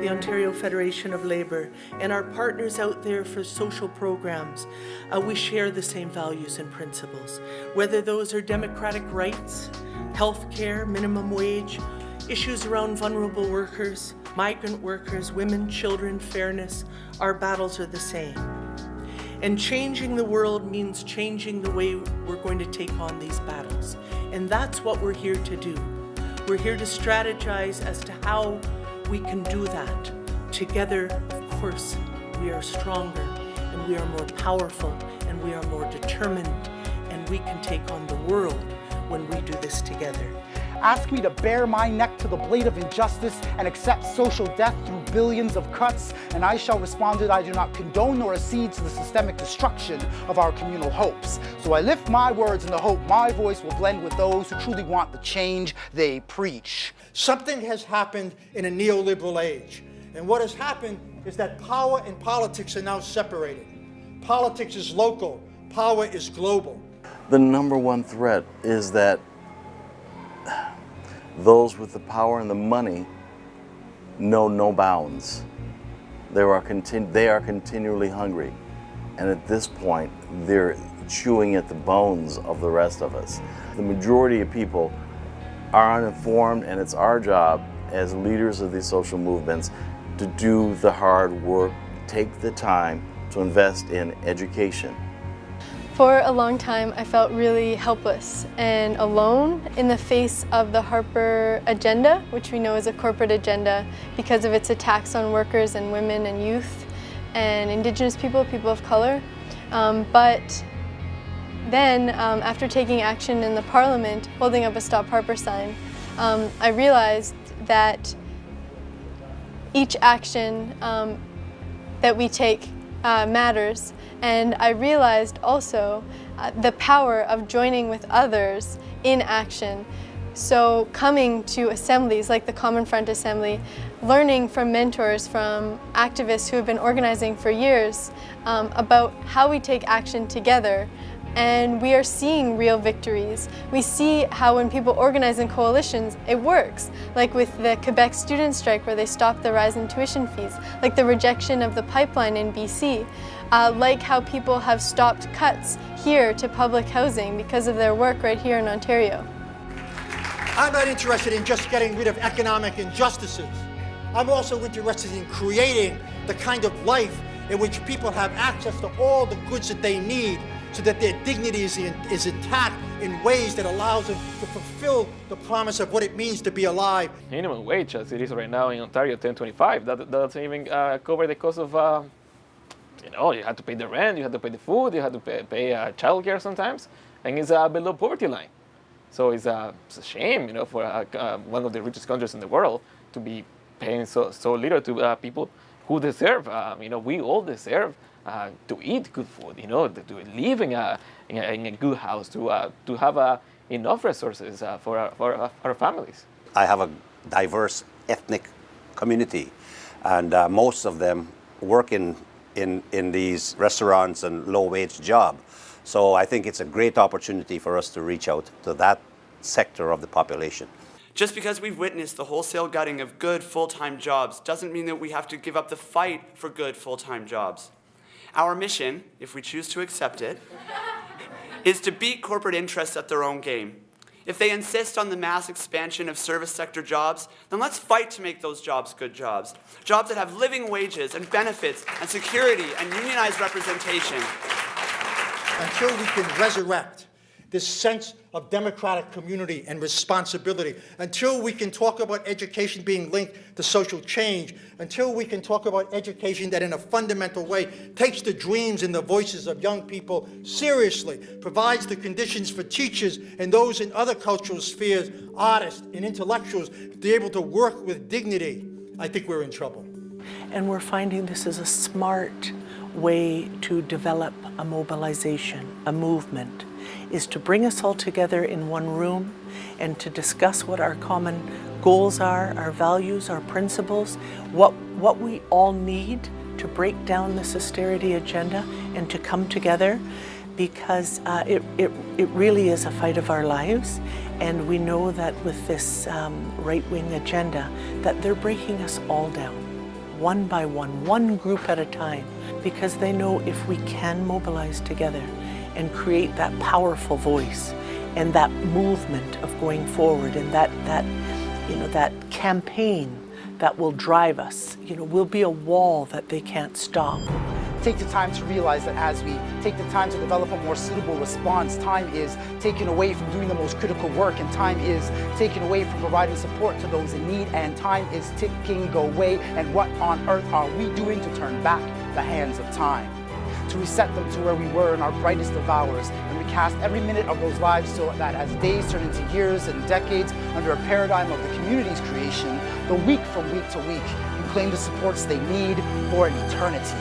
the Ontario Federation of Labour, and our partners out there for social programs, we share the same values and principles. Whether those are democratic rights, healthcare, minimum wage, issues around vulnerable workers, migrant workers, women, children, fairness, our battles are the same. And changing the world means changing the way we're going to take on these battles. And that's what we're here to do. We're here to strategize as to how we can do that. Together, of course, we are stronger and we are more powerful and we are more determined, and we can take on the world when we do this together. Ask me to bare my neck to the blade of injustice and accept social death through billions of cuts, and I shall respond that I do not condone nor accede to the systemic destruction of our communal hopes. So I lift my words in the hope my voice will blend with those who truly want the change they preach. Something has happened in a neoliberal age, and what has happened is that power and politics are now separated. Politics is local, power is global. The number one threat is that those with the power and the money know no bounds. They are continually hungry. And at this point, they're chewing at the bones of the rest of us. The majority of people are uninformed, and it's our job as leaders of these social movements to do the hard work, take the time to invest in education. For a long time, I felt really helpless and alone in the face of the Harper agenda, which we know is a corporate agenda because of its attacks on workers and women and youth and Indigenous people, people of color. But then, after taking action in the Parliament, holding up a Stop Harper sign, I realized that each action that we take matters. And I realized also the power of joining with others in action. So coming to assemblies like the Common Front Assembly, learning from mentors, from activists who have been organizing for years about how we take action together. And we are seeing real victories. We see how when people organize in coalitions, it works. Like with the Quebec student strike where they stopped the rise in tuition fees, like the rejection of the pipeline in BC, like how people have stopped cuts here to public housing because of their work right here in Ontario. I'm not interested in just getting rid of economic injustices. I'm also interested in creating the kind of life in which people have access to all the goods that they need, so that their dignity is intact in ways that allows them to fulfill the promise of what it means to be alive. Minimum wage, as it is right now in Ontario, $10.25. That doesn't even cover the cost of, you have to pay the rent, you have to pay the food, you have to pay childcare sometimes, and it's below poverty line. So it's a shame, for one of the richest countries in the world to be paying so little to people who deserve. We all deserve to eat good food, to live in a good house, to have enough resources for our families. I have a diverse ethnic community, and most of them work in these restaurants and low-wage jobs. So I think it's a great opportunity for us to reach out to that sector of the population. Just because we've witnessed the wholesale gutting of good full-time jobs doesn't mean that we have to give up the fight for good full-time jobs. Our mission, if we choose to accept it, is to beat corporate interests at their own game. If they insist on the mass expansion of service sector jobs, then let's fight to make those jobs good jobs. Jobs that have living wages and benefits and security and unionized representation. Until we can resurrect this sense of democratic community and responsibility, until we can talk about education being linked to social change, until we can talk about education that in a fundamental way takes the dreams and the voices of young people seriously, provides the conditions for teachers and those in other cultural spheres, artists and intellectuals, to be able to work with dignity, I think we're in trouble. And we're finding this is a smart way to develop a mobilization, a movement, is to bring us all together in one room and to discuss what our common goals are, our values, our principles, what we all need to break down this austerity agenda and to come together, because it really is a fight of our lives. And we know that with this right-wing agenda, that they're breaking us all down. one by one group at a time, because they know if we can mobilize together and create that powerful voice and that movement of going forward and that campaign that will drive us, will be a wall that they can't stop. Take the time to realize that as we take the time to develop a more suitable response, time is taken away from doing the most critical work, and time is taken away from providing support to those in need, and time is ticking away. And what on earth are we doing to turn back the hands of time? To reset them to where we were in our brightest of hours, and recast every minute of those lives so that as days turn into years and decades under a paradigm of the community's creation, the week from week to week, you claim the supports they need for an eternity.